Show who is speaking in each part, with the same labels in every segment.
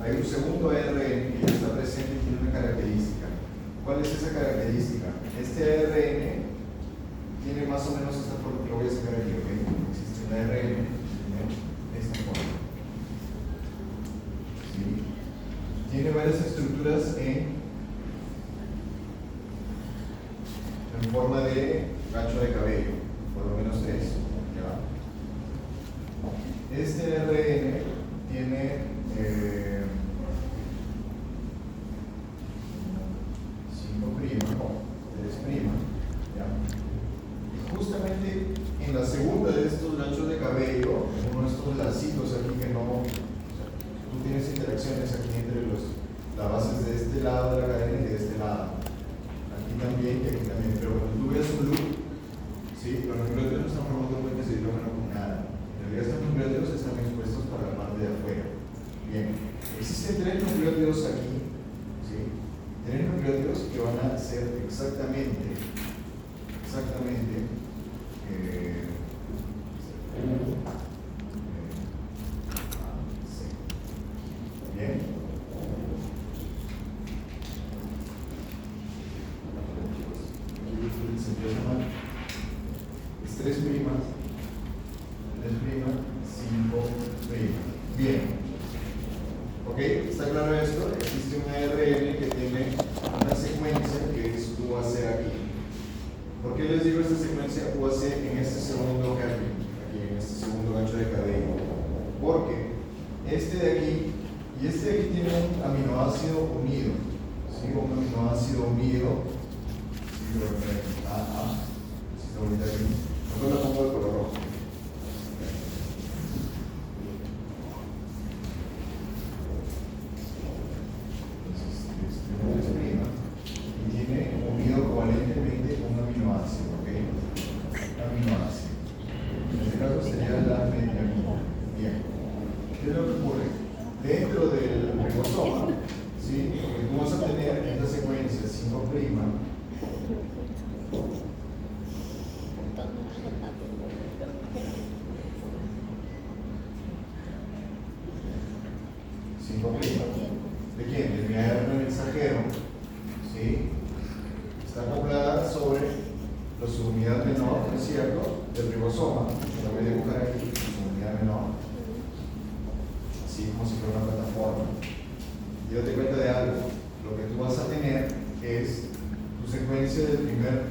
Speaker 1: hay un segundo ARN que ya está presente y tiene una característica. ¿Cuál es esa característica? Este ARN tiene más o menos esta forma, lo voy a sacar aquí, ¿ok? Existe un ARN de esta forma. ¿Sí? Tiene varias estructuras en forma de gancho de cabello, por lo menos 3. ¿Ya? Este ARN tiene 5', 3', ¿ya? Y justamente en la segunda de estos ganchos de cabello, uno de estos lacitos aquí que no, o sea, tú tienes interacciones aquí entre las bases de este lado de la cadena y de este lado. Aquí también y aquí también, pero cuando tú veas un loop, ¿sí? Los nucleótidos no están formando puentes de hidrógeno con nada. En realidad estos nucleótidos están expuestos para la parte de afuera. Bien, existen 3 nucleótidos aquí, ¿sí? 3 nucleótidos que van a ser exactamente, bien. Es 3', 5'. Bien. ¿Ok? ¿Está claro esto? Existe un ARN que tiene una secuencia que es UAC aquí. ¿Por qué les digo esta secuencia UAC en este segundo hairpin? Aquí en este segundo gancho de cabello. Porque este de aquí y este de aquí tienen un aminoácido unido. ¿Sí? Un aminoácido unido. ¿Sí? AA. Está bonita aquí. Mejor la pongo de color rojo. Y tiene unido covalentemente un aminoácido, ¿ok? Aminoácido. En este caso sería la metionina. Bien. ¿Qué es lo que ocurre? Dentro del ribosoma, ¿sí? Lo que tú vas a tener en esta secuencia 5', 5'. ¿De quién? De mi ARN mensajero, ¿sí? Está acoplada sobre la subunidad menor, ¿no es cierto? Del ribosoma. Lo voy a dibujar aquí, subunidad menor. Así como si fuera una plataforma. Y date cuenta de algo. Lo que tú vas a tener es tu secuencia del primer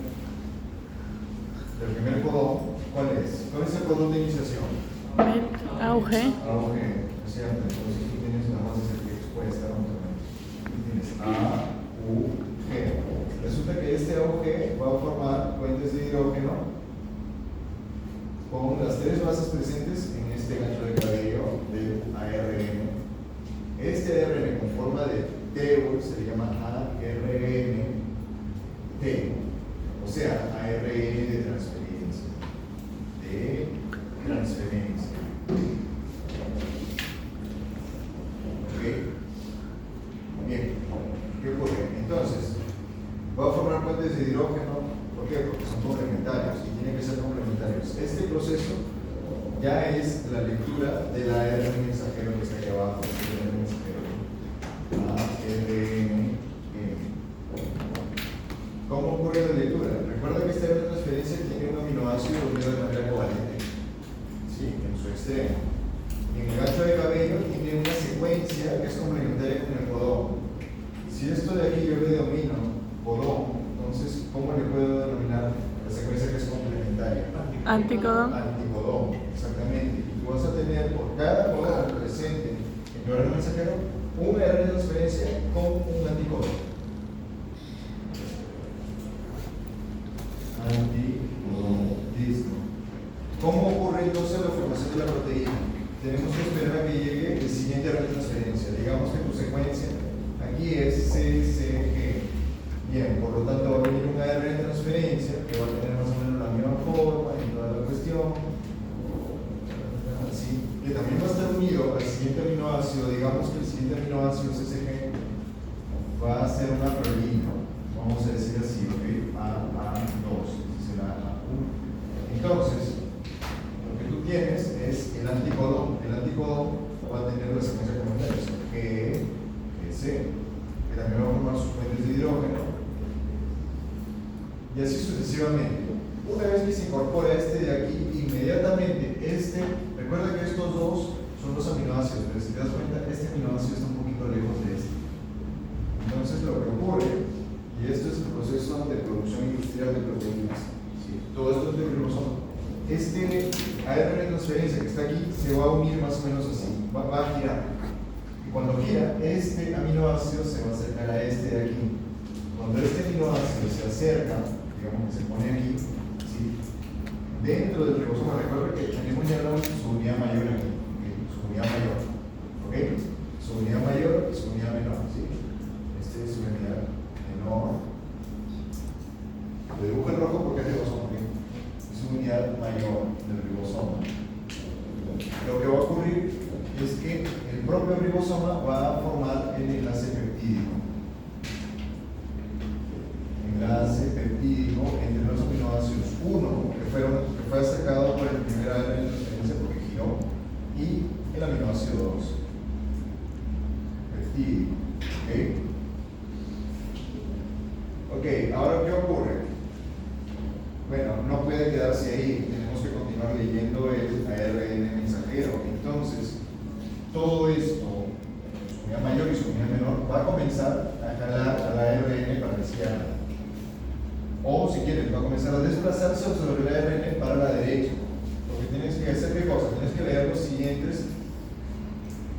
Speaker 1: codón. ¿Cuál es? ¿Cuál es el codón de iniciación?
Speaker 2: AUG.
Speaker 1: AUG, ¿no es cierto? Entonces tú tienes una base expuesta, ¿no? Tú tienes AUG. Resulta que este AUG va a formar puentes de hidrógeno con las 3 bases presentes en este gancho de cabello del ARN. Este ARN con forma de T se le llama ARN-T, o sea, ARN de transferencia. De transferencia. ¿Ok? Bien. ¿Qué ocurre? Entonces, va a formar puentes de hidrógeno. ¿Por qué? Porque son complementarios y tienen que ser complementarios. Este proceso ya es la lectura del ARN mensajero que está aquí abajo. ARN mensajero. ARN. ¿Cómo ocurre la lectura? Recuerda que esta transferencia tiene un aminoácido unido de manera covalente. Sí, en su extremo. En el gancho de cabello tiene una secuencia que es complementaria con el codón. Si esto de aquí yo le denomino codón, entonces, ¿cómo le puedo denominar la secuencia que es complementaria?
Speaker 2: Anticodón.
Speaker 1: Anticodón, exactamente. Y tú vas a tener por cada codón presente en tu ARN mensajero un ARN de transferencia con un anticodón. Anticodontismo. ¿Cómo ocurre entonces la formación de la proteína? Tenemos que esperar a que llegue el siguiente ARN de transferencia. Digamos que tu secuencia aquí es CCG. Bien, por lo tanto va a venir un ARN de transferencia que va a tener más o menos la misma forma y toda la cuestión. Así, que también va a estar unido al siguiente aminoácido. Digamos que el siguiente aminoácido CCG va a ser una prolina. Vamos a decir así, ¿ok? AA2, será A1. Entonces, lo que tú tienes es el anticodón. El anticodón va a tener la secuencia complementaria, G, sucesivamente. Una vez que se incorpora este de aquí, inmediatamente recuerda que estos dos son los aminoácidos, pero si te das cuenta, este aminoácido está un poquito lejos de este. Entonces lo que ocurre, y esto es el proceso de producción industrial de proteínas, ¿sí? Todo esto es del ribosoma. Este ARN de transferencia que está aquí se va a unir más o menos así, va a girar. Y cuando gira, este aminoácido se va a acercar a este de aquí. Cuando este aminoácido se acerca, digamos que se pone aquí, ¿sí? Dentro del ribosoma, recuerda que tenemos ya su unidad mayor aquí, ¿okay? Su unidad mayor, ¿ok? Su unidad mayor y su unidad menor, ¿sí? Este es su unidad menor. Lo dibujo en rojo porque es ribosoma, ¿ok? Es una unidad mayor del ribosoma. Lo que va a ocurrir es que el propio ribosoma va a formar el enlace peptídico. Enlace peptídico entre los aminoácidos 1, que fue acercado por el primer ARN de transferencia porque giró, y el aminoácido 2, peptídico. Ok, ahora ¿qué ocurre? Bueno, no puede quedarse ahí, tenemos que continuar leyendo el ARN mensajero. Entonces, todo esto, su unidad mayor y su unidad menor, va a comenzar a jalar al ARN para que se haga. O si quieres, va a comenzar a desplazarse sobre el ARN para la derecha. Lo que tienes que hacer, ¿qué cosa? Tienes que leer los siguientes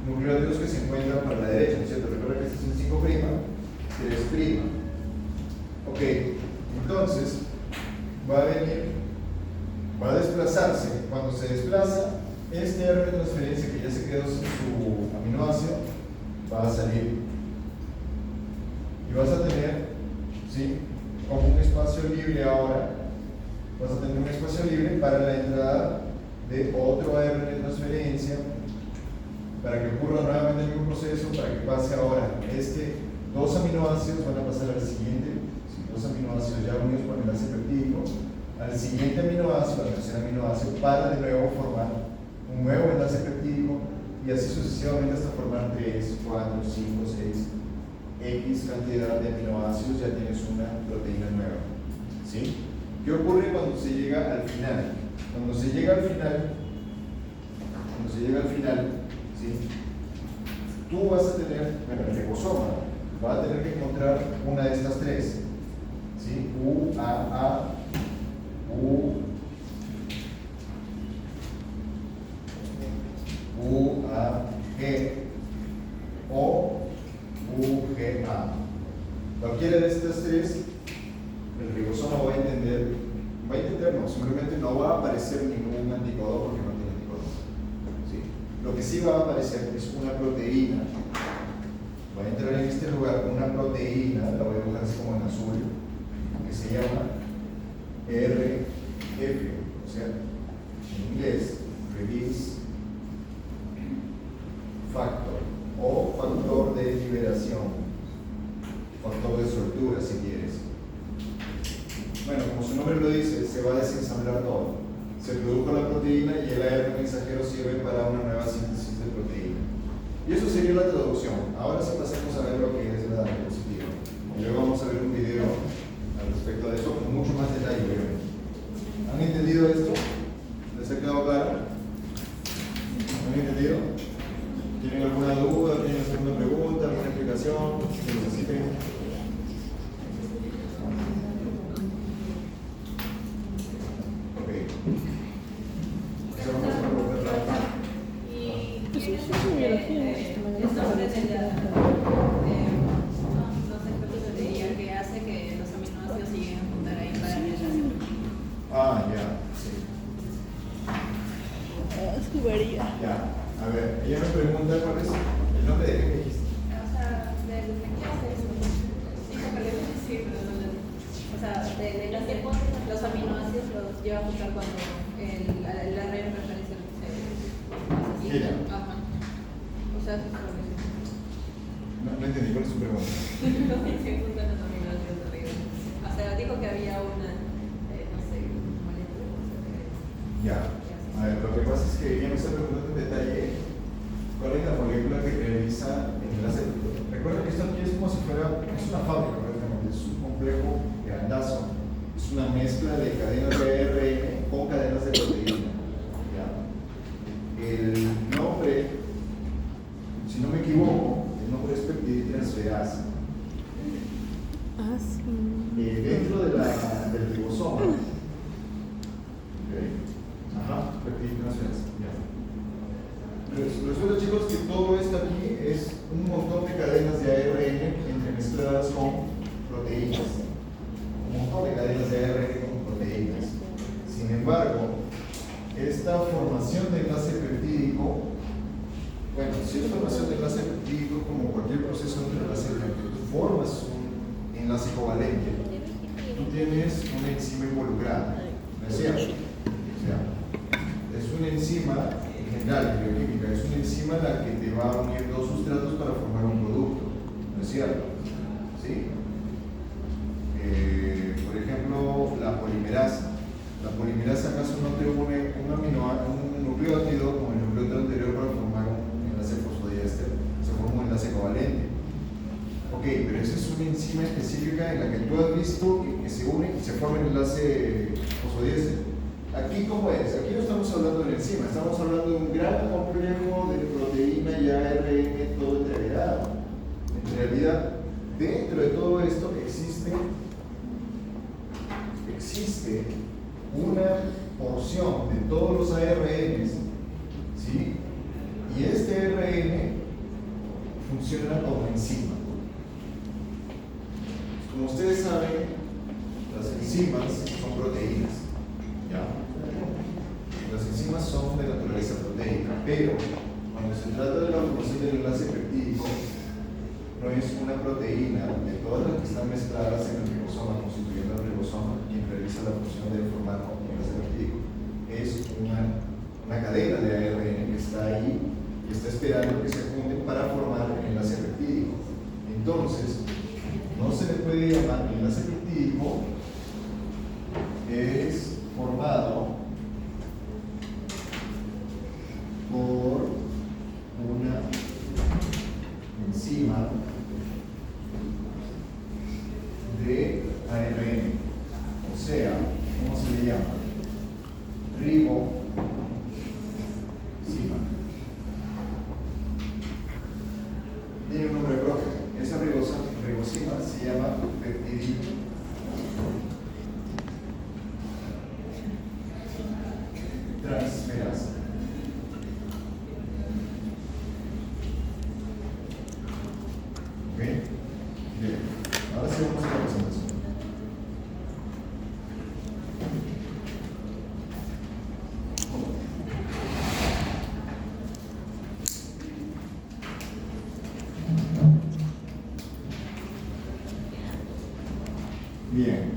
Speaker 1: nucleótidos que se encuentran para la derecha, ¿no es cierto? Recuerda que este es el 5', 3'. Ok, entonces va a venir, va a desplazarse. Cuando se desplaza, este ARN de transferencia que ya se quedó sin su aminoácido va a salir. Y vas a tener, ¿sí?, como un espacio libre ahora, vas a tener un espacio libre para la entrada de otro ARN de transferencia, para que ocurra nuevamente el mismo proceso, para que pase ahora dos aminoácidos van a pasar al siguiente, dos aminoácidos ya unidos por el enlace peptídico, al siguiente aminoácido, al tercer aminoácido, para de nuevo formar un nuevo enlace peptídico, y así sucesivamente hasta formar 3, 4, 5, 6, X cantidad de aminoácidos, ya tienes una proteína nueva. ¿Sí? ¿Qué ocurre cuando se llega al final? Cuando se llega al final, ¿sí?, tú vas a tener, bueno, el ribosoma va a tener que encontrar una de estas tres, ¿sí? UAA, UAG o UGA. Cualquiera de estas tres, el ribosoma va a entender, no, simplemente no va a aparecer ningún anticodo porque no tiene anticodo. ¿Sí? Lo que sí va a aparecer es una proteína. Va a entrar en este lugar una proteína, la voy a dibujar así como en azul, que se llama RF, o sea, en inglés, Release Factor, o factor de liberación, factor de soltura si quieres. Bueno, como su nombre lo dice, se va a desensamblar todo. Se produjo la proteína y el ARN mensajero sirve para una nueva síntesis de proteína. Y eso sería la traducción. Ahora sí pasemos a ver lo que es la diapositiva. Y luego vamos a ver un video al respecto de eso con mucho más detalle. ¿Han entendido esto? ¿Les ha quedado claro? ¿Han entendido? ¿Tienen alguna duda? ¿Tienen alguna pregunta? ¿Alguna explicación? ¿Que necesiten? Ya, a ver, ella me pregunta cuál es el nombre de qué me dijiste.
Speaker 3: O sea, de los aminoácidos los lleva a buscar cuando el ARN preferencia se
Speaker 1: gira.
Speaker 3: Ajá. O sea,
Speaker 1: no entendí cuál es su pregunta.
Speaker 3: No sé si juntan los aminoácidos arriba. O sea, dijo que había una, no sé, molécula.
Speaker 1: Ya. A ver, lo que pasa es que ella me está preguntando en detalle cuál es la molécula que realiza el enlace. Recuerda que esto aquí es como si fuera, es una fábrica prácticamente, es un complejo grandazo, es Es una mezcla de cadenas de ARN con cadenas de proteína. ¿Ya? El nombre, si no me equivoco, el nombre es peptidinotransferasa.
Speaker 2: Ah, sí.
Speaker 1: Dentro del ribosoma. Okay. Ajá, peptidinotransferasa. Resulta, chicos, que todo esto aquí es un montón de cadenas de ARN entremezcladas con proteínas. Un montón de cadenas de ARN con proteínas. Sin embargo, esta formación de enlace peptídico, bueno, si es formación de enlace peptídico, como cualquier proceso de enlace peptídico, tú formas un enlace covalente, tú tienes una enzima involucrada, ¿no es cierto? O sea, es una enzima, en general, en bioquímica, es una enzima la que te va a unir dos sustratos para formar un producto, ¿no es cierto? ¿Sí? Por ejemplo, la polimerasa. La polimerasa acaso no te une un nucleótido con el nucleótido anterior para formar un enlace fosfodiéster, se forma un enlace covalente. Ok, pero esa es una enzima específica en la que tú has visto que se une y se forma el enlace fosfodiéster. Aquí, ¿cómo es? Aquí no estamos hablando de la enzima, estamos hablando de un gran complejo de proteína y ARN todo integrado. En realidad, dentro de todo esto existe una porción de todos los ARNs, ¿sí? Y este ARN funciona como enzima. Como ustedes saben, las enzimas son proteínas, ¿ya? Las enzimas son de naturaleza proteica, pero cuando se trata de la formación del enlace peptídico, no es una proteína de todas las que están mezcladas en el ribosoma, constituyendo el ribosoma, quien realiza la función de formar un enlace peptídico. Es una cadena de ARN que está ahí y está esperando que se junten para formar el enlace peptídico. Entonces, no se le puede llamar enlace peptídico, es formado por una enzima de ARN, o sea, ¿cómo se le llama? Ribosima. Tiene un nombre propio. Esa ribosima se llama peptidinotransferasa. ¿Ok? Bien. Ahora sí vamos a la presentación. Bien,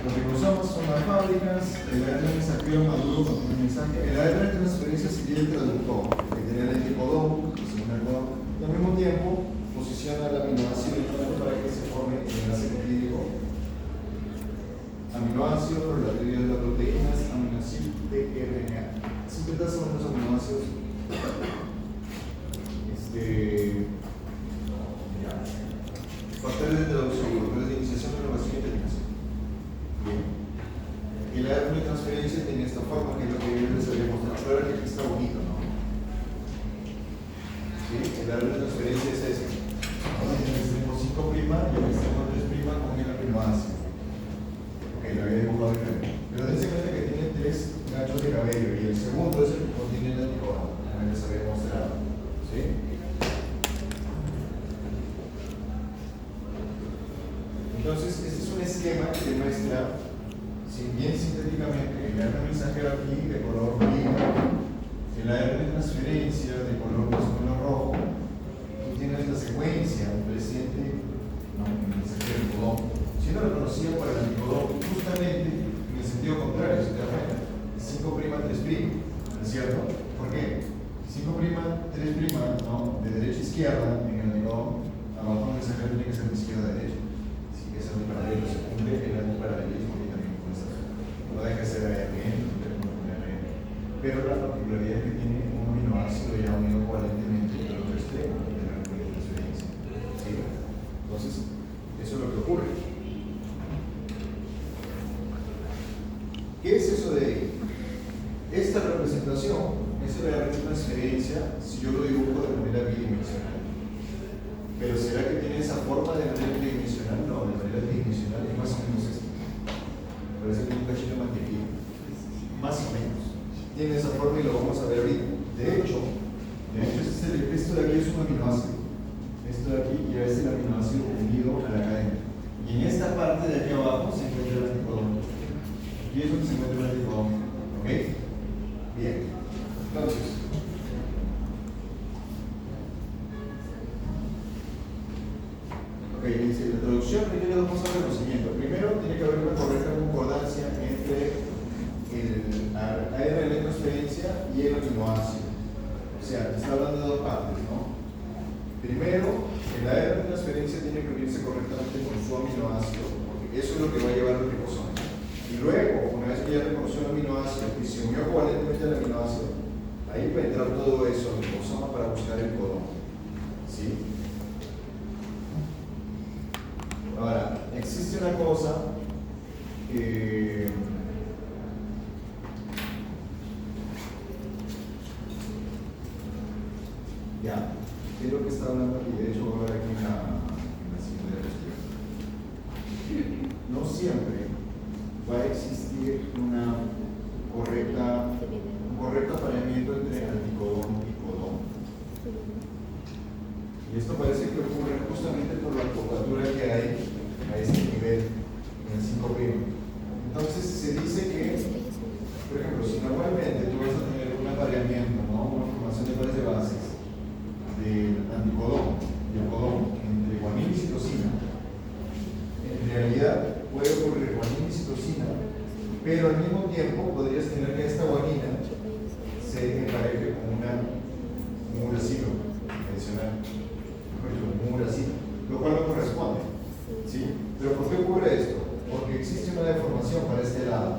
Speaker 1: los ribosomas son las fábricas, el ARN se activa maduro con un mensaje. El ARN de transferencia sería el traductor, que tiene el anticodón, el segundo codón, y al mismo tiempo posiciona el aminoácido para que se forme el enlace peptídico. Aminoácido, relatividad de las proteínas, aminoácido de RNA. Siempre son los aminoácidos. Factores de traducción, factores de iniciación, renovación y terminación. Bien. Y el ARN de transferencia tiene esta forma, que es lo que yo les había mostrado. Pero ahora que aquí está bonito, ¿no? ¿Sí? El ARN de transferencia es este. Ahora tiene el extremo 5' y el extremo 3' con el aminoácido. Ok, lo había dibujado diferente. Pero dense cuenta que tiene 3 ganchos de cabello y el segundo es el que contiene el anticodón, como les había mostrado. ¿Sí? Entonces, este es un esquema que demuestra, si bien sintéticamente, el ARN mensajero aquí de color lila, el ARN de transferencia de color más o menos rojo, tú tienes la secuencia, un presente, no, un mensajero de codón, siendo reconocido por el anticodón justamente en el sentido contrario, si te das cuenta, 5' 3', ¿no es cierto? ¿Por qué? 5', 3', ¿no? De derecha a izquierda en el anticodón, abajo el mensajero tiene que ser de izquierda a derecha. Que es antiparalelo, se cumple el antiparalelismo y también con esta. No deja de ser ARN, pero la particularidad es que tiene un aminoácido ya unido covalentemente al otro extremo de la transferencia. ¿Sí? Entonces, eso es lo que ocurre. representación, esa es la red de transferencia si yo lo dibujo de manera bidimensional. Pero ¿será que tiene esa forma de manera tridimensional? No, de manera tridimensional es más o menos esto. Parece que un cachito magnífico. Más o menos. Tiene esa forma y lo vamos a ver ahorita. De hecho esto de aquí es un aminoácido. Esto de aquí ya es el aminoácido unido a la cadena. Y en esta parte de aquí abajo se encuentra el anticodón. Aquí es donde se encuentra el anticodón. ¿Ok? Bien. Entonces, dice, la introducción primero vamos a ver lo siguiente. Primero tiene que haber una correcta concordancia entre el ARN de transferencia y el aminoácido. O sea, está hablando de dos partes, ¿no? Primero, el ARN de transferencia tiene que unirse correctamente con su aminoácido, porque eso es lo que va a llevar al ribosoma. Y luego, una vez que ya reconoció el aminoácido y se unió covalentemente al aminoácido, ahí va a entrar todo eso al ribosoma para buscar el codón. ¿Sí? Ahora, existe una cosa que ya, es lo que está hablando aquí, de hecho voy a ver aquí en la siguiente diapositiva. No siempre va a existir un correcto apareamiento entre anticodón y codón. Y esto parece que ocurre justamente por la curvatura que hay a este nivel, en el 5'. Entonces se dice que, por ejemplo, si normalmente tú vas a tener un apareamiento, ¿no? Una formación de pares de bases del anticodón y el codón entre guanina y citosina, en realidad puede ocurrir guanina y citosina, pero al mismo tiempo podrías tener que esta guanina se empareje con un uracilo adicional. Lo cual no corresponde, ¿sí? Pero ¿por qué ocurre esto? Porque existe una deformación para este lado,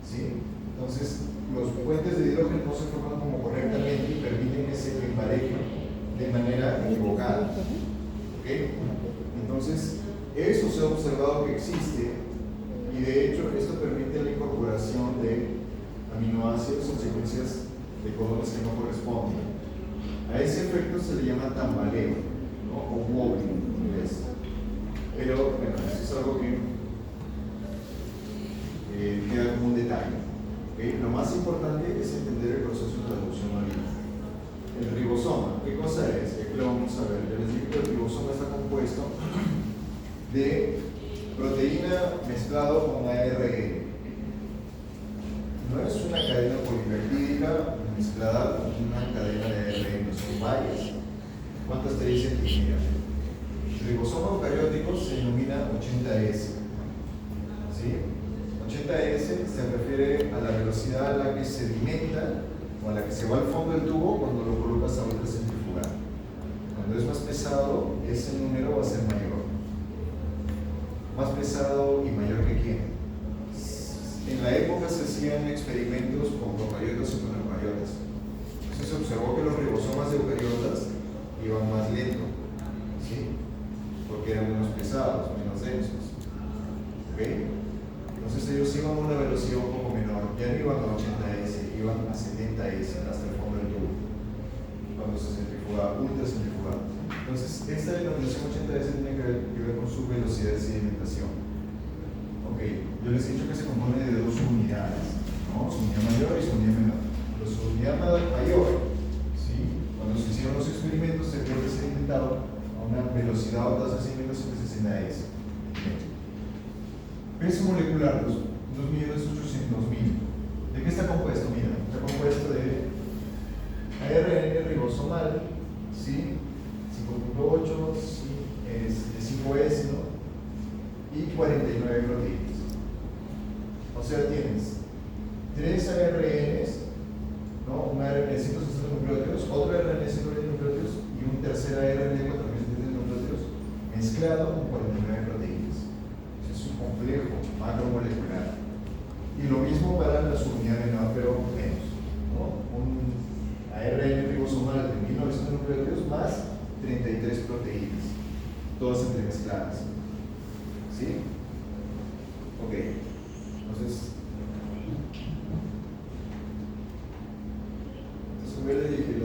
Speaker 1: ¿sí? Entonces, los puentes de hidrógeno no se forman como correctamente y permiten que se emparejen de manera equivocada, ¿ok? Entonces, eso se ha observado que existe y de hecho esto permite la incorporación de aminoácidos en secuencias de codones que no corresponden. A ese efecto se le llama tambaleo, ¿no? O wobbling en inglés. Pero bueno, eso es algo que queda como un detalle. ¿Okay? Lo más importante es entender el proceso de traducción marina. El ribosoma, ¿qué cosa es? Aquí lo vamos a ver. Ya les dije que el ribosoma está compuesto de proteína mezclado con ARN. No es una cadena polipeptídica mezclada con una cadena de ARN, son varias. ¿Cuántas te dicen? Mira, el ribosoma eucariótico se denomina 80S. ¿Sí? 80S se refiere a la velocidad a la que sedimenta o a la que se va al fondo del tubo cuando lo colocas a ultracentrifugar. Cuando es más pesado, ese número va a ser mayor. Más pesado y mayor que quién. En la época se hacían experimentos con procariotas y con eucariotas. Entonces se observó que los ribosomas de eucariotas iban más lento, ¿sí? Porque eran menos pesados, menos densos. ¿Ok? Entonces ellos iban a una velocidad un poco menor, ya no iban a 80S, iban a 70S hasta el fondo del tubo, cuando se centrifugaba, ultracentrifugaba. Entonces esta denominación 80S tiene que ver con su velocidad de sedimentación. Ok, yo les he dicho que se compone de dos unidades, ¿no? Su unidad mayor y su unidad menor. Pero su unidad mayor, ¿sí? Cuando se hicieron los experimentos se vio que se sedimentaba a una velocidad o tasa de sedimentación de 60S. Peso molecular, 2.800.000. ¿De qué está compuesto? Mira, está compuesto de ARN ribosomal, ¿sí? 5.8, ¿sí? Es de 5S, ¿no? Y 49 proteínas. O sea, tienes 3 ARNs, ¿no? Un ARN de 160 nucleótidos, otro ARN de 120 nucleótidos y un tercer ARN de 4.700 nucleótidos mezclado con 49 proteínas. Eso es un complejo macromolecular. Y lo mismo para la subunidad menor, pero menos, ¿no? Un ARN ribosomal de 1900 nucleótidos más 33 proteínas, todas entremezcladas. ¿Sí? Ok. Entonces,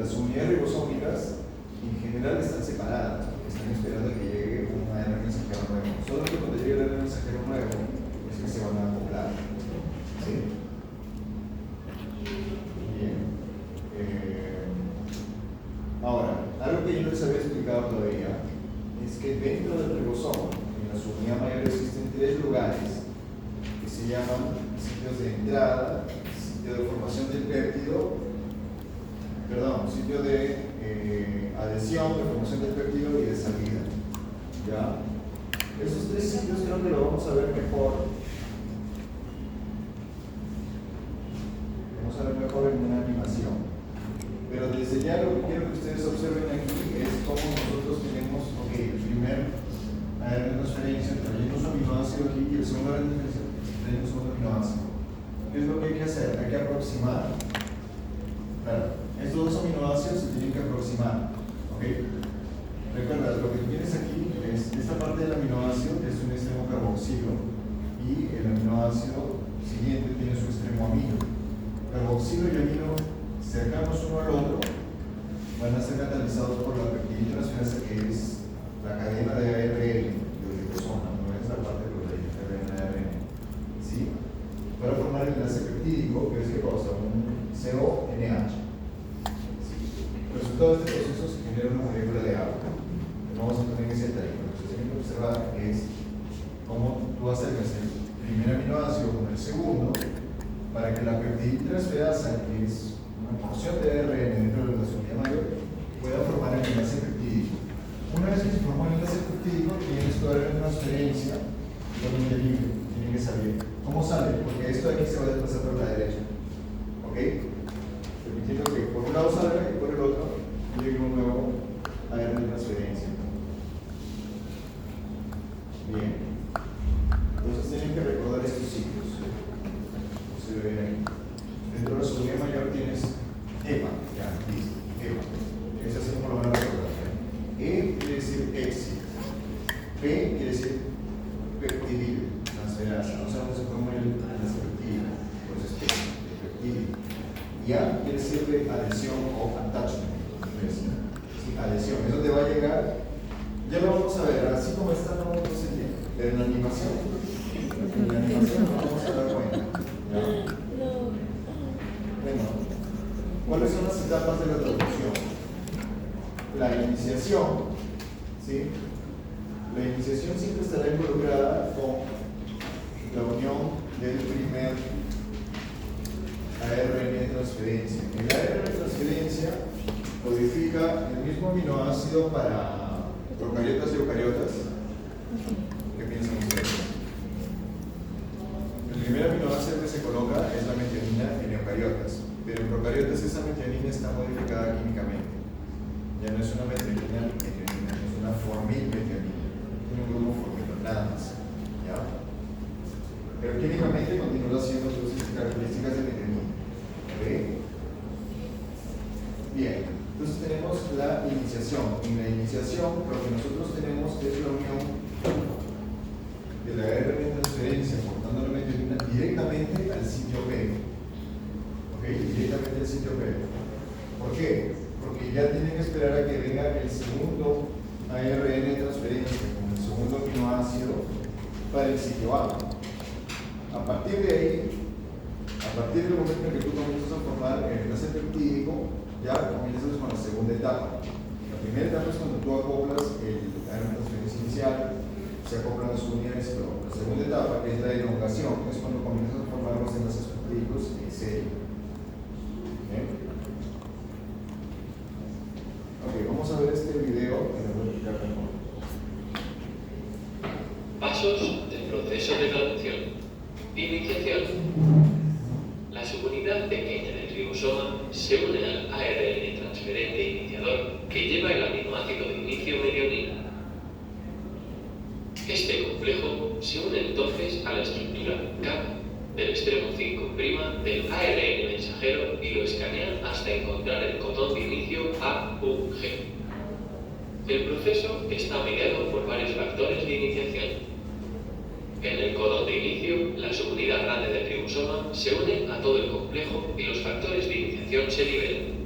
Speaker 1: las unidades ribosómicas en general están separadas, porque están esperando a que llegue un ARN mensajero nuevo. Solo que cuando llegue el ARN mensajero nuevo es que se van a acoplar. ¿Sí? Bien. Ahora, algo que yo no les había explicado todavía es que dentro del ribosoma, en la subunidad mayor, existen 3 lugares que se llaman sitios de entrada, sitio de formación del péptido, sitio de adhesión, de formación del péptido y de salida. ¿Ya? Esos 3 sitios creo que lo vamos a ver mejor. Vamos a ver mejor en una animación. Pero desde ya lo que quiero que ustedes observen aquí es cómo nosotros tenemos, el primer ARN de transferencia, trayendo un aminoácido aquí y el segundo ARN de transferencia, trayendo un segundo aminoácido. ¿Qué es lo que hay que hacer? Hay que aproximar. Claro, estos 2 aminoácidos se tienen que aproximar. Recuerda, lo que tienes aquí es esta parte del aminoácido, que es un extremo carboxilo, y el aminoácido siguiente tiene su extremo amino. Carboxilo y amino cercanos uno al otro van a ser catalizados por la peptidintransferasa, que es la cadena de ARN del ribosoma, no es la parte proteína, la cadena de ARN. ¿Sí? Para formar el enlace peptídico, que es que causa un CONH. ¿Sí? El resultado de este proceso se genera una molécula de agua. No vamos a poner en ese detalle, pero lo que se tiene que observar es cómo tú acercas el primer aminoácido con el segundo para que la peptidintransferasa, que es una porción de ARN dentro de la subunidad mayor, pueda formar el enlace peptídico. Una vez que se formó el enlace peptídico, tienes tu ARN de transferencia totalmente libre, tiene que salir. ¿Cómo sale? Porque esto de aquí se va a desplazar por la derecha. ¿Ok? Permitiendo que por un lado salga y por el otro llegue un nuevo ARN de transferencia. Bien. Entonces tienen que recordar estos ciclos. Se ve bien ahí. Dentro de la subunidad mayor tienes EMA, ya, listo, EMA. Es así como lo van a recordar. E quiere decir éxito. P quiere decir peptidil, transferasa. No sabemos si forma el peptidil, pues es peptidil. Y A quiere decir de adhesión o attachment. Sí, adhesión, eso te va a llegar. Ya lo vamos a ver, así como está, no vamos a entender. Pero en la animación nos vamos a dar cuenta. ¿Ya? Bueno, ¿cuáles son las etapas de la traducción? La iniciación, ¿sí? La iniciación siempre estará involucrada con la unión del primer ARN de transferencia. El ARN de transferencia codifica el mismo aminoácido para procariotas y eucariotas. ¿Qué piensan ustedes? El primer aminoácido que se coloca es la metionina en eucariotas, pero en procariotas esa metionina está modificada químicamente. Ya no es una metionina, es una formilmetionina, un grupo formilo, nada más. ¿Ya? Pero químicamente continúa siendo sus características de metionina. ¿Ok? Bien, entonces tenemos la iniciación. En la iniciación lo que nosotros tenemos es la unión de la ARN de transferencia portando la metionina directamente al sitio P. ¿Ok? Directamente al sitio P. ¿Por qué? Porque ya tienen que esperar a que venga el segundo ARN de transferencia con el segundo aminoácido para el sitio A. A partir de ahí, a partir del momento en que tú comienzas a formar el enlace peptídico, ya comienzas con la segunda etapa. La primera etapa es cuando tú acoplas el ARN de transferencia inicial, se acoplan las unidades, pero la segunda etapa, que es la elongación, es cuando comienzas a formar los enlaces peptídicos en serie. ¿Bien? Ok, vamos a ver este video y les voy a explicar mejor.
Speaker 4: Pasos del proceso de traducción. Iniciación. La subunidad pequeña del ribosoma se une al ARN transferente iniciador que lleva el aminoácido de inicio metionina. Este complejo se une entonces a la estructura CAP del extremo 5' del ARN mensajero y lo escanea hasta encontrar el codón de inicio AUG. El proceso está mediado por varios factores de iniciación. En el codón de inicio, la subunidad grande del ribosoma se une a todo el complejo y los factores de iniciación se liberan.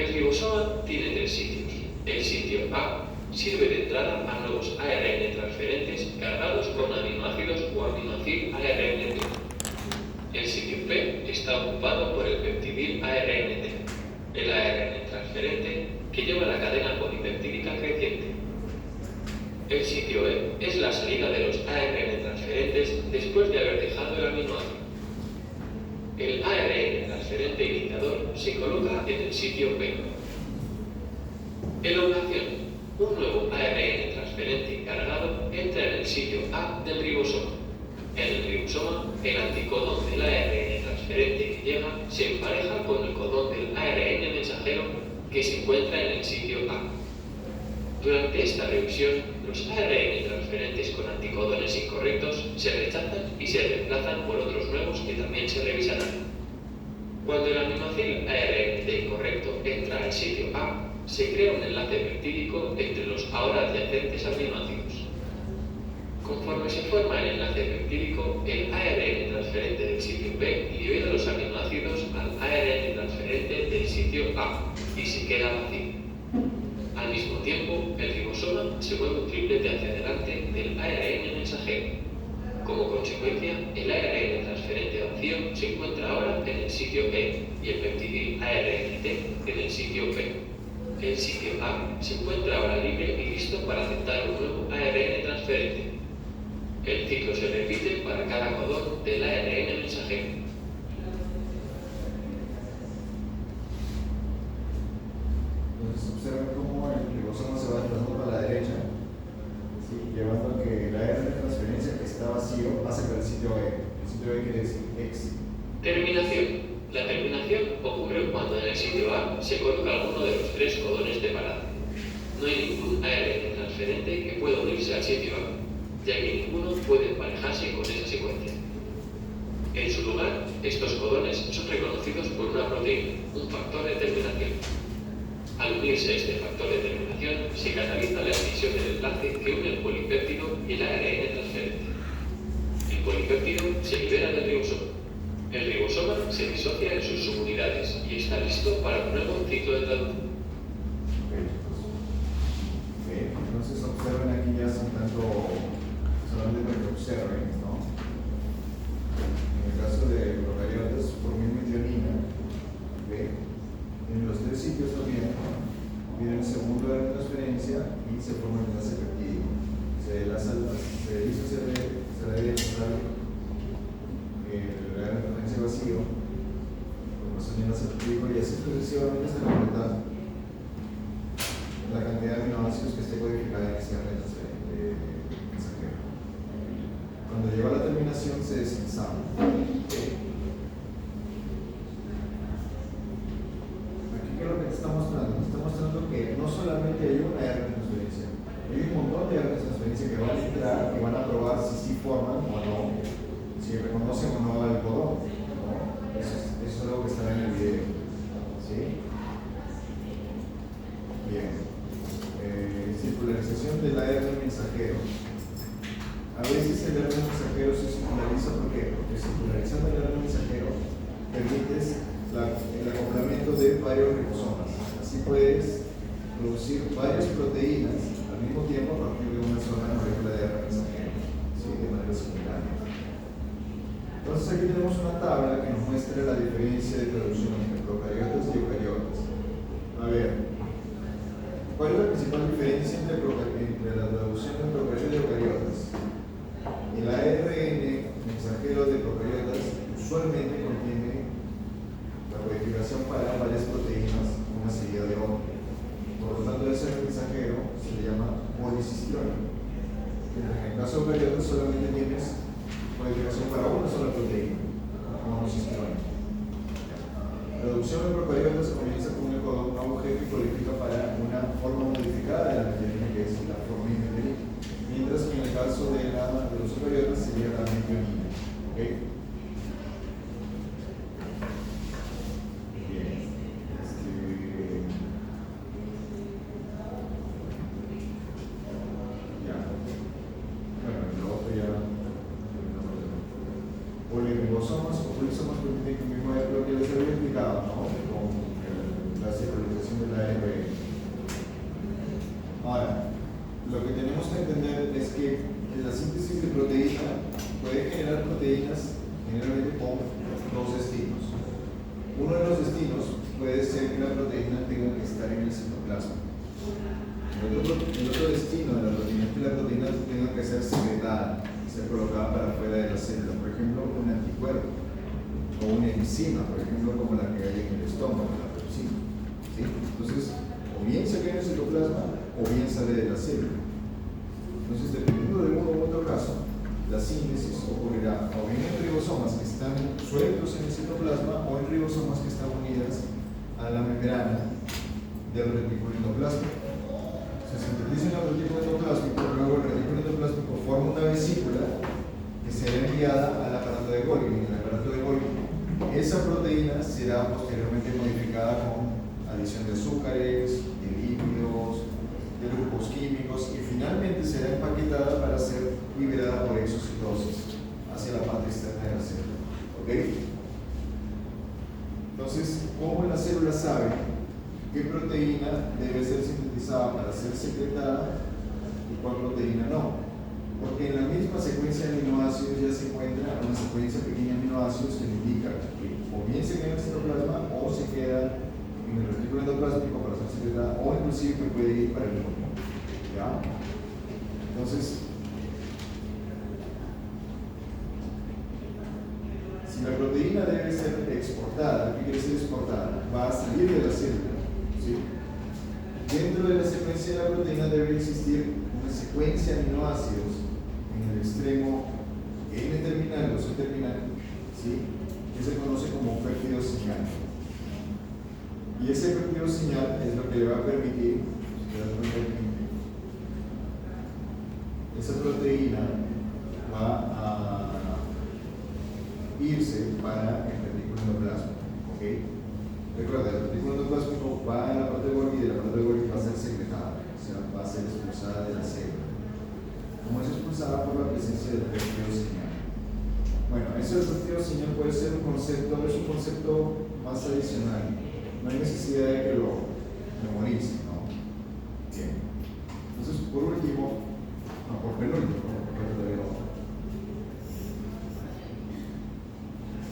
Speaker 4: El ribosoma tiene tres sitios. El sitio A sirve de entrada a nuevos ARN transferentes cargados con aminoácidos o aminoacil ARNT. El sitio B está ocupado por el peptidil ARNT, el ARN transferente que lleva la cadena polipeptídica creciente. El sitio E es la salida de los ARN transferentes después de haber dejado el aminoácido. El ARN transferente iniciador se coloca en el sitio B. Elongación. Un nuevo ARN transferente cargado entra en el sitio A del ribosoma. En el ribosoma, el anticodón del ARN transferente que llega se empareja con el codón del ARN mensajero que se encuentra en el sitio A. Durante esta revisión, los ARN transferentes con anticodones incorrectos se rechazan y se reemplazan por otros nuevos que también se revisarán. Cuando el aminoácido ARNT incorrecto entra al sitio A, se crea un enlace peptídico entre los ahora adyacentes aminoácidos. Conforme se forma el enlace peptídico, el ARN transferente del sitio B libera los aminoácidos al ARN transferente del sitio A y se queda vacío. Al mismo tiempo, el ribosoma se mueve un triplete hacia adelante del ARN mensajero. Como consecuencia, el ARN transferente vacío se encuentra ahora en el sitio E y el peptidil ARNT en el sitio B. El sitio A se encuentra ahora libre y listo para aceptar un nuevo ARN transferente. El ciclo se repite para cada codón del ARN mensajero.
Speaker 1: Entonces observen cómo el ribosoma se va desplazando para la derecha, ¿sí? Llevando a que el ARN de transferencia que está vacío pase por el sitio E. El sitio E quiere decir X.
Speaker 4: Terminación. La terminación ocurre cuando en el sitio A se coloca alguno de los tres codones de parada. No hay ningún ARN transferente que pueda unirse al sitio A, ya que ninguno puede emparejarse con esa secuencia. En su lugar, estos codones son reconocidos por una proteína, un factor de terminación. Al unirse este factor de terminación, se cataliza la emisión del enlace que une el polipéptido y el ARN transferente. El polipéptido se libera del ribosoma. El ribosoma se disocia en sus subunidades y está listo para un nuevo ciclo de traducción.
Speaker 1: Entonces observen aquí ya solamente para que observen, ¿no? En el caso de procariotas, formilmetionina, en los tres sitios también viene el segundo de la transferencia y se forma el enlace peptídico. Se disocia el referencia vacío, formación de enlace peptídico y así sucesivamente hasta completar la cantidad de aminoácidos que esté codificada en ese ARN mensajero. Cuando llega a la terminación se desensambla. Aquí creo que te está mostrando. Te está mostrando que no solamente hay una ARN transferencia, hay un montón de ARN transferencia que van a entrar y van a probar si sí forman o no, si reconocen o no al codón, ¿no? Eso es algo que está en el video. ¿Sí? Bien. Circularización del ARN mensajero. A veces el ARN mensajero se circulariza, ¿por qué? Porque circularizando el ARN mensajero permites el acoplamiento de varios ribosomas. Así puedes producir varias proteínas al mismo tiempo a partir de una sola molécula de ARN mensajero, ¿sí? De manera simultánea. Entonces aquí tenemos una tabla que nos muestra la diferencia de traducción entre procariotas y eucariotas. A ver, ¿cuál es la principal diferencia entre la traducción de procariotas y eucariotas? El ARN mensajero de procariotas usualmente contiene la codificación para varias proteínas, una seguida de otra. Por lo tanto, ese mensajero se le llama policistrónico. En el caso de eucariotas solamente tienes codificación para una sola proteína, monocistrónico. La reducción de procariotas comienza con un codón AUG que codifica para una forma modificada de la metionina, que es la formilmetionina, mientras que en el caso de los eucariotas sería la metionina. ¿Okay? Bien. Ya. Bueno, lo otro ya. Poliribosomas o polisomas, lo que les había explicado, ¿no? Con la circulación Ahora, lo que tenemos que entender es que en la síntesis de proteína puede generar proteínas generalmente con dos destinos. Uno de los destinos puede ser que la proteína tenga que estar en el citoplasma. El otro destino de la proteína es que la proteína tenga que ser secretada, ser colocada para afuera de la célula. Por ejemplo, un anticuerpo o una enzima, por ejemplo, como la que hay en el estómago, la pepsina. ¿Sí? Entonces, o bien se queda en el citoplasma o bien sale de la célula. Entonces, dependiendo de uno u otro caso, la síntesis ocurrirá o bien en ribosomas que están sueltos en el citoplasma o en ribosomas que están unidas a la membrana del retículo endoplástico. Se sintetiza en el retículo endoplásmico, luego el retículo endoplásmico forma una vesícula que será enviada al aparato de Golgi. En el aparato de Golgi, esa proteína será posteriormente modificada con adición de azúcares, de lípidos, de grupos químicos y finalmente será empaquetada para ser liberada por exocitosis hacia la parte externa de la célula. ¿Ok? Entonces, ¿cómo la célula sabe qué proteína debe ser sintetizada para ser secretada y cuál proteína no? Porque en la misma secuencia de aminoácidos ya se encuentra una secuencia pequeña de aminoácidos que indica que o bien se queda en el citoplasma o se queda en el retículo endoplásmico para ser secretada o inclusive que puede ir para el pulmón. ¿Ya? Entonces, si la proteína debe ser exportada, ¿qué quiere decir exportada? Va a salir de la célula. ¿Sí? Dentro de la secuencia de la proteína debe existir una secuencia de aminoácidos en el extremo N-terminal o C-terminal, ¿sí? Que se conoce como péptido señal. Y ese péptido señal es lo que le va a permitir, esa proteína va a irse para el retículo endoplasmico. ¿Ok? Recuerda, el retículo endoplasmico va a la parte de Golgi y de la parte de Golgi va a ser secretada, o sea, va a ser expulsada de la célula. ¿Cómo es expulsada? Por la presencia del péptido señal. Bueno, eso del péptido señal puede ser un concepto, es un concepto más adicional. No hay necesidad de que lo memorice, ¿no? Bien. Entonces, por último, por penúltimo,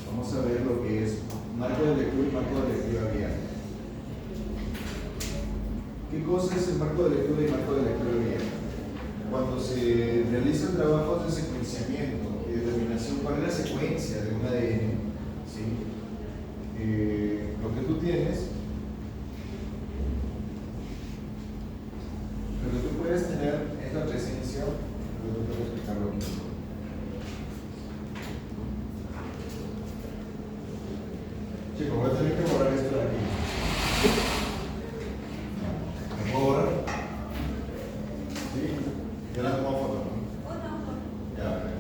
Speaker 1: vamos a ver lo que es marco de lectura y marco de lectura abierta. ¿Qué cosa es el marco de lectura y marco de lectura abierta? Cuando se realizan trabajos de secuenciamiento y determinación cuál es la secuencia de un ADN, ¿sí? Lo que tú tienes, lo que tú puedes tener es la presencia, yo te voy a explicarlo aquí. Chicos, voy a tener que borrar esto de aquí. ¿Me puedo borrar? ¿Sí? Ya la tomo foto, ¿no? Ya, perfecto.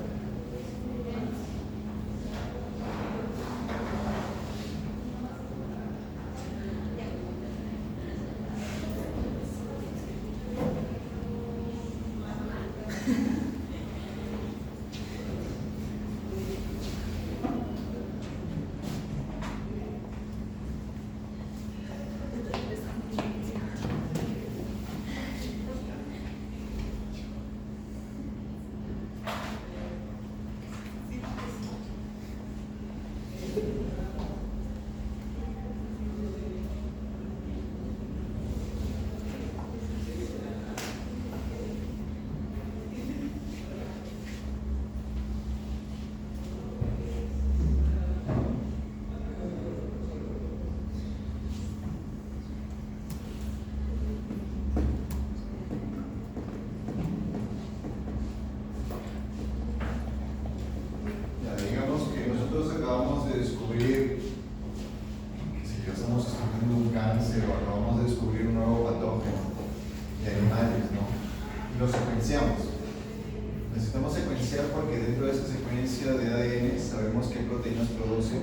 Speaker 1: Necesitamos secuenciar porque dentro de esa secuencia de ADN sabemos qué proteínas produce,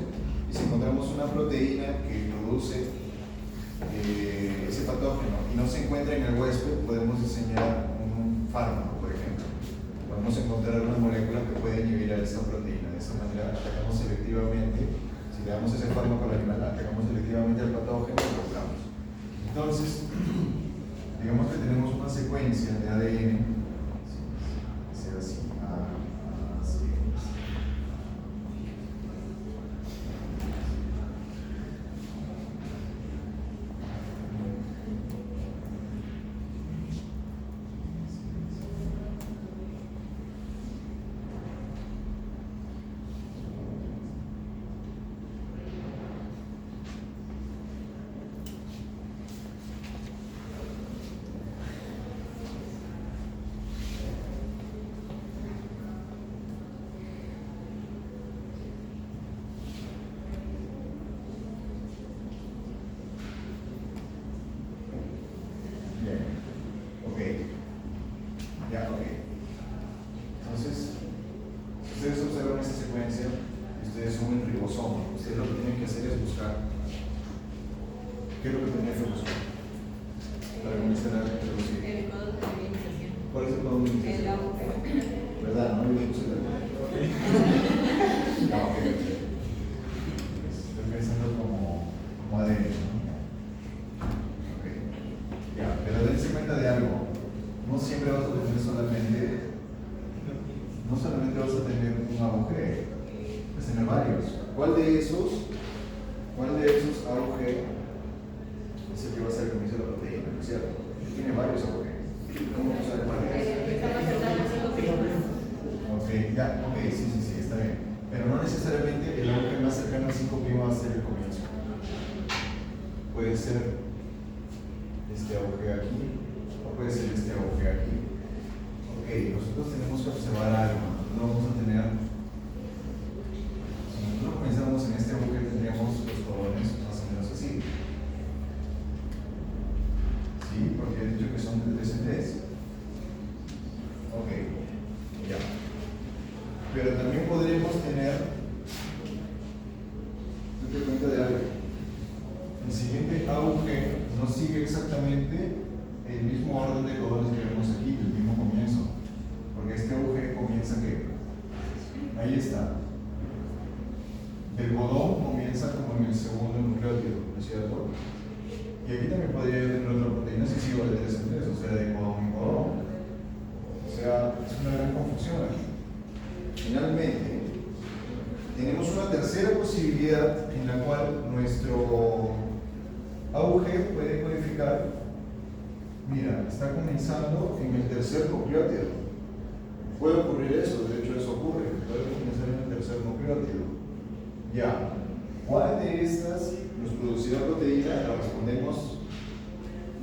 Speaker 1: y si encontramos una proteína que produce ese patógeno y no se encuentra en el huésped, podemos diseñar un fármaco, por ejemplo. Podemos encontrar una molécula que puede inhibir a esa proteína. De esa manera atacamos selectivamente, si le damos ese fármaco al animal, atacamos selectivamente al patógeno y lo curamos. Entonces, digamos que tenemos una secuencia de ADN, que sea así, A, C. Bien, ok. Ya, ok. Entonces, ustedes observan esta secuencia y ustedes son un ribosoma. Ustedes lo que tienen que hacer es buscar. ¿Qué es lo que tienen que buscar? Para comenzar a reproducir.
Speaker 3: El codo de iniciación.
Speaker 1: ¿Cuál es el codo de
Speaker 3: El
Speaker 1: iniciación?
Speaker 3: agujero.
Speaker 1: ¿Verdad? No, yo puse la no, ok. Estoy pensando como ADN, ¿no? Ok. Ya, pero dense cuenta de algo. No siempre vas a tener solamente, no solamente vas a tener un agujero, vas a tener varios. ¿Cuál de esos agujeros es el que va a ser el comienzo de la proteína? ¿No es cierto? Tiene varios agujeros. ¿Cómo vamos a ver cuál es? Ok, ya, ok, sí, está bien. Pero no necesariamente el agujero más cercano al 5' va a ser el comienzo. Puede ser este agujero aquí, o puede ser este agujero aquí. Ok, nosotros tenemos que observar algo. Nosotros vamos a tener, si nosotros comenzamos en este agujero, tendríamos los cordones más o menos así. ¿Sí? Porque he dicho que son de 3 en 3. Ok, ya. Pero también podríamos tener, te cuenta de algo. El siguiente agujero no sigue exactamente el mismo orden de cordones que vemos aquí, el mismo comienzo. Porque este agujero comienza que, ahí está. El codón comienza como en el segundo nucleótido, ¿no es cierto? Y aquí también podría tener otra proteína si sigo de 3 en 3, o sea, de codón en codón. O sea, es una gran confusión aquí. Finalmente, tenemos una tercera posibilidad en la cual nuestro agujero puede codificar. Mira, está comenzando en el tercer nucleótido. Puede ocurrir eso, de hecho eso ocurre, puede comenzar en el tercer nucleótido. Ya, ¿cuál de estas nos producirá proteína? La respondemos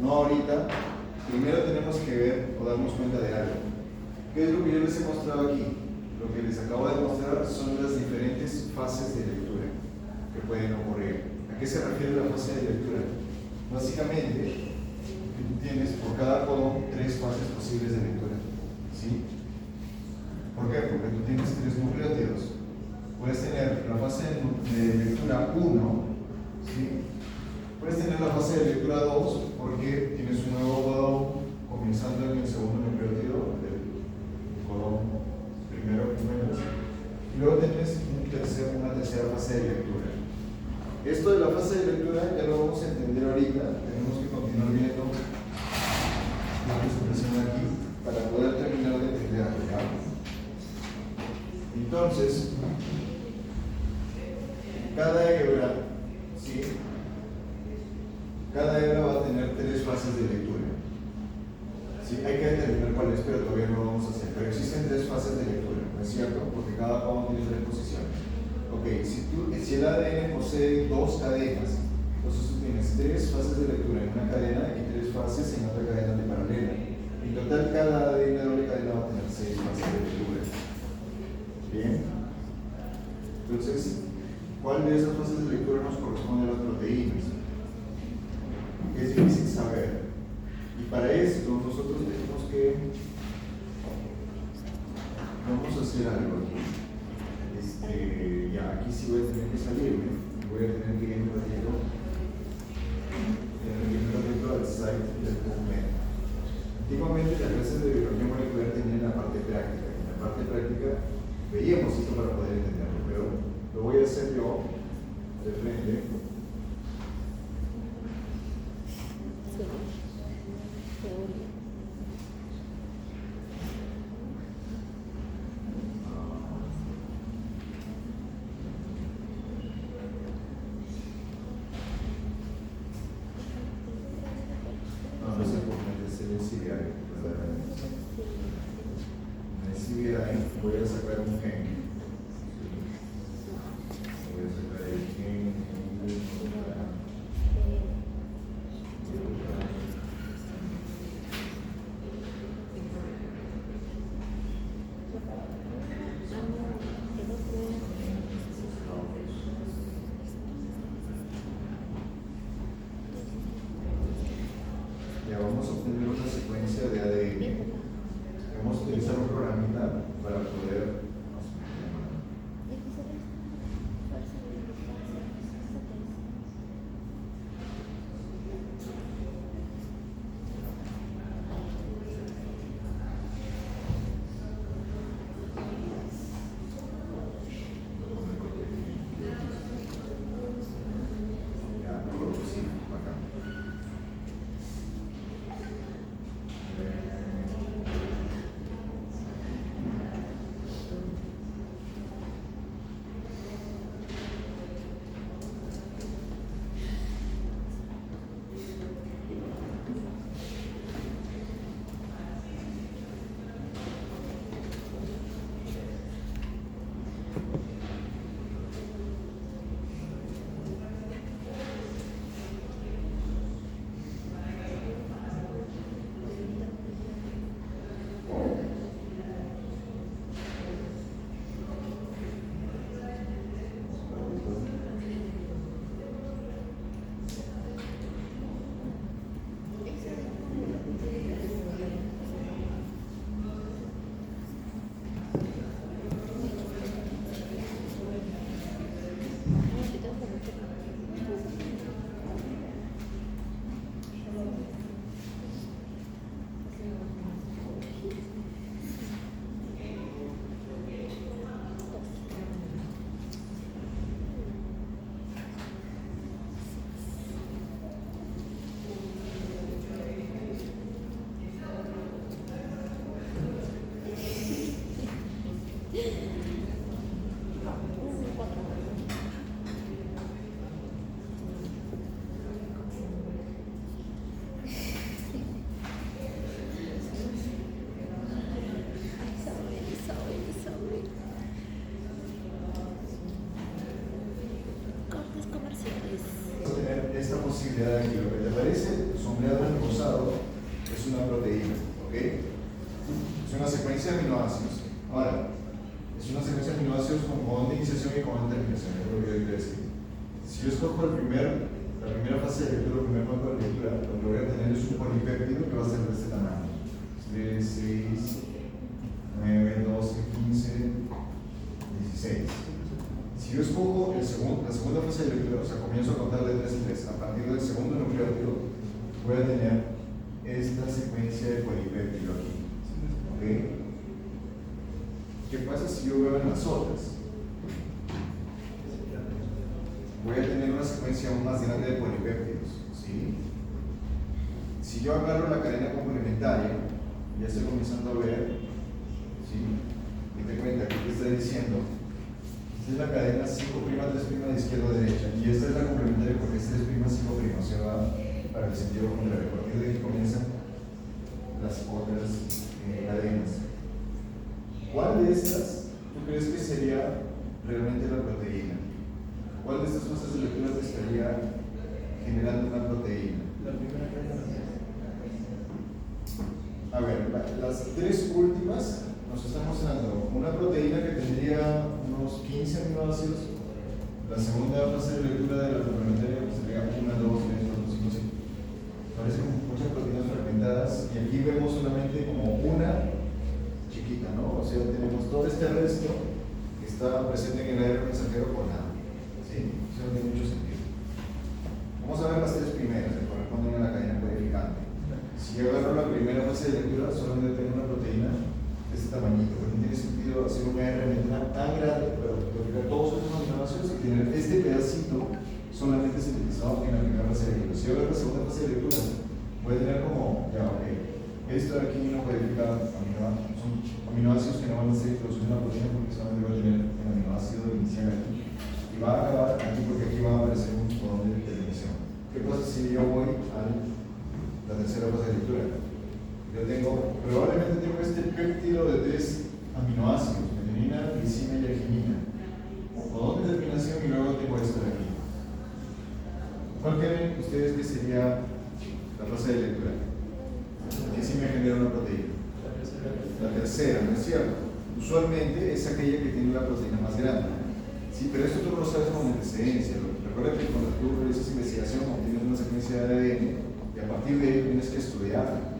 Speaker 1: no ahorita. Primero tenemos que ver o darnos cuenta de algo. ¿Qué es lo que yo les he mostrado aquí? Lo que les acabo de mostrar son las diferentes fases de lectura que pueden ocurrir. ¿A qué se refiere la fase de lectura? Básicamente, que tú tienes por cada codón 3 fases posibles de lectura. ¿Sí? ¿Por qué? Porque tú tienes 3 nucleótidos. Puedes tener la fase de lectura 1, ¿sí? Puedes tener la fase de lectura 2 porque tienes un nuevo codón comenzando en el segundo nucleótido del codón primero. Y luego tienes una tercera fase de lectura. Esto de la fase de lectura ya lo vamos a entender ahorita. Tenemos que continuar viendo la expresión aquí para poder terminar de entenderlo, ¿ya? Entonces, cada hebra, ¿sí? Cada hebra va a tener 3 fases de lectura. ¿Sí? Hay que determinar cuáles, pero todavía no lo vamos a hacer. Pero existen 3 fases de lectura, ¿no es cierto? Porque cada codón tiene 3 posiciones. Ok, si el ADN posee 2 cadenas, entonces tú tienes 3 fases de lectura en una cadena y 3 fases en otra cadena de paralela. En total, cada ADN de doble cadena va a tener 6 fases de lectura. Bien. Entonces, ¿cuál de esas fases de lectura nos corresponde a las proteínas? Es difícil saber. Y para esto, nosotros tenemos que. Vamos a hacer algo aquí. Ya, aquí sí voy a tener que salirme. Voy a tener que ir un ratito al site del PubMed. Antiguamente las clases de biología molecular tenían la parte práctica. En la parte práctica veíamos esto para poder entenderlo, pero lo voy a hacer yo de frente.
Speaker 2: Sí.
Speaker 1: queda, voy a sacar un gen. Voy a sacar el gen. Ya vamos a obtener una secuencia de ADN. Vamos a utilizar un programita para poder tener esta posibilidad aquí. Lo que te parece sombreado en rosado es una proteína, ¿ok? Es una secuencia de aminoácidos. Ahora, es una secuencia de aminoácidos con bond de iniciación y con bond de terminación, es lo que yo quiero decir. Si yo escojo la primera fase de lectura, el primer banco de lectura, lo que voy a tener es un polipéptido que va a ser de este tamaño: 3, 6, 9, 12, 15, 16. Si yo escojo la segunda fase de lectura, o sea, comienzo a contar de 3 en 3, a partir del segundo nucleótido voy a tener esta secuencia de polipéptido aquí. ¿Ok? ¿Qué pasa si yo veo en las otras? Voy a tener una secuencia aún más grande de polipéptidos, ¿sí? Si yo agarro la cadena complementaria, ya estoy comenzando a ver, ¿sí? Y te cuenta que te está diciendo, esta es la cadena 5', 3' de izquierda a derecha, y esta es la complementaria porque es 3', 5', o sea, va para el sentido contrario. A partir de aquí comienzan las otras cadenas. ¿Cuál de estas tú crees que sería realmente la proteína? ¿Cuál de estas fases de lectura te estaría generando una proteína?
Speaker 5: La primera cadena.
Speaker 1: A ver, las tres últimas nos están mostrando una proteína que tendría unos 15 aminoácidos. La segunda fase de lectura de la complementaria pues sería 1, 2, 3, 4, 5, 6. Parecen muchas proteínas fragmentadas y aquí vemos solamente como una chiquita, ¿no? O sea, tenemos todo este resto que está presente en el ARN mensajero por nada. ¿Sí? Eso no tiene mucho sentido. Vamos a ver las tres primeras que corresponden a la cadena codificante. Si yo agarro la primera fase de lectura, solamente tengo una proteína de este tamañito, porque no tiene sentido hacer una RNA tan grande para codificar todos esos aminoácidos y tener este pedacito solamente sintetizado en la primera fase de lectura. Si yo agarro la segunda fase de lectura, voy a tener como, ya, ok, esto de aquí no codifica son aminoácidos que no van a ser introducidos en la proteína porque solamente va a tener el aminoácido inicial aquí. Y va a acabar aquí porque aquí va a aparecer un codón de terminación. ¿Qué pasa si yo voy a la tercera fase de lectura? Yo tengo, probablemente tengo este péptido de 3 aminoácidos, metionina, glicina y arginina. Codón de terminación y luego tengo esto de aquí. ¿Cuál creen ustedes que sería la fase de lectura? ¿Qué sí me genera una proteína? La tercera, ¿no es cierto? Usualmente es aquella que tiene la proteína más grande. Sí, pero esto tú no lo sabes con antecedencia. Recuerda que cuando tú realizas investigación obtienes una secuencia de ADN y a partir de ello tienes que estudiar.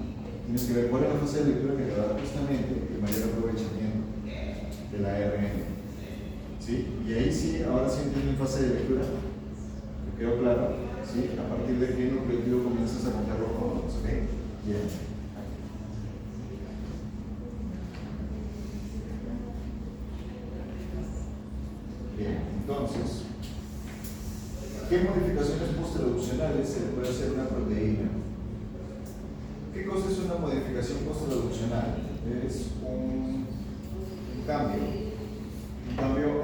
Speaker 1: Tienes que ver cuál es la fase de lectura que te va a dar justamente el mayor aprovechamiento de la ARN. ¿Sí? Y ahí sí, ahora sí entienden fase de lectura. ¿Me quedó claro? ¿Sí? A partir de qué nucleótido comienzas a contar los codones. ¿Ok? Bien. Bien, entonces, ¿qué modificaciones posttraduccionales se le puede hacer a una proteína? ¿Qué cosa es una modificación posttraduccional? Es un cambio cambio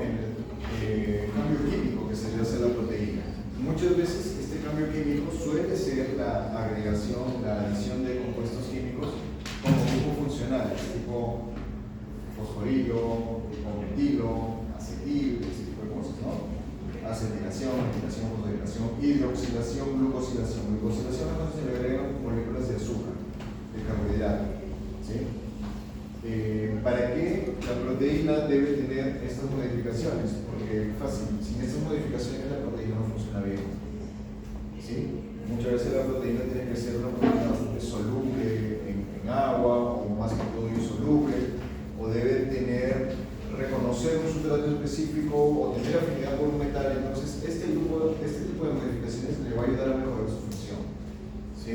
Speaker 1: químico que se le hace a la proteína. Muchas veces este cambio químico suele ser la agregación, la adición de compuestos químicos como grupos funcionales, tipo fosforilo, tipo metilo, acetil, ese tipo de cosas, ¿no? Acetilación, fosforilación, hidroxilación, glucosilación. Glucosilación es cuando se le agregan moléculas de azúcar, de carbohidrato, ¿sí? ¿Para qué la proteína debe tener estas modificaciones? Porque fácil, sin estas modificaciones la proteína no funciona bien, ¿sí? Muchas veces la proteína tiene que ser una proteína bastante soluble en agua, o más que todo insoluble, o debe reconocer un sustrato específico o tener afinidad por un metal. Entonces este tipo de modificaciones le va a ayudar a mejorar su función, ¿sí?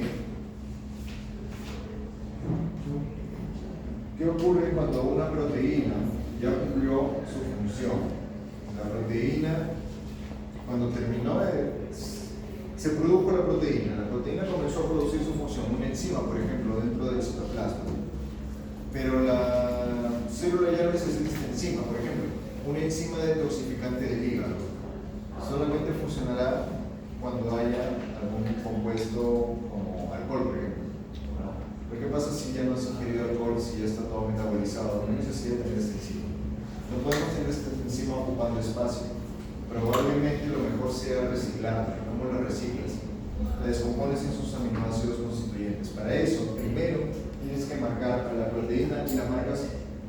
Speaker 1: ¿Qué ocurre cuando una proteína ya cumplió su función? La proteína, cuando terminó se produjo la proteína comenzó a producir su función, una enzima, por ejemplo, dentro del citoplasma. Pero la célula ya no necesita esta enzima, por ejemplo, una enzima detoxificante del hígado. Solamente funcionará cuando haya algún compuesto como alcohol, por ejemplo. ¿No? Pero ¿qué pasa si ya no has ingerido alcohol, si ya está todo metabolizado? No necesita tener esta enzima. No podemos tener esta enzima ocupando espacio. Probablemente lo mejor sea reciclarla. ¿Cómo la reciclas? La descompones en sus aminoácidos constituyentes. Para eso, primero, tienes que marcar a la proteína y la marcas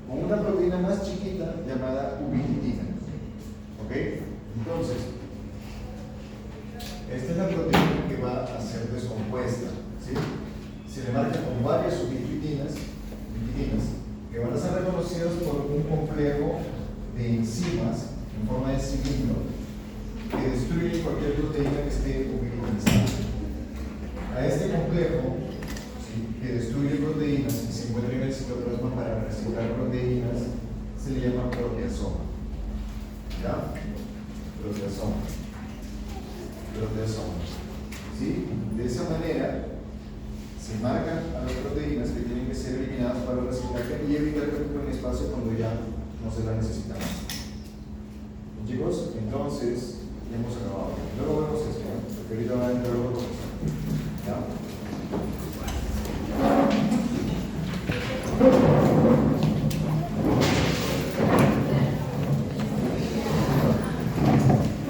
Speaker 1: con una proteína más chiquita llamada ubiquitina. ¿Ok? Entonces, esta es la proteína que va a ser descompuesta. ¿Sí? Se le marca con varias ubiquitinas que van a ser reconocidas por un complejo de enzimas en forma de cilindro que destruye cualquier proteína que esté ubiquitinizada. A este complejo que destruye proteínas y se encuentra en el citoplasma para reciclar proteínas se le llama proteasoma. ¿Ya? Proteasoma. ¿Sí? De esa manera se marcan a las proteínas que tienen que ser eliminadas para reciclaje y evitar que ocupen espacio cuando ya no se la necesitan. Chicos, entonces ya hemos acabado. Luego vemos esto, porque ahorita va a entrar otro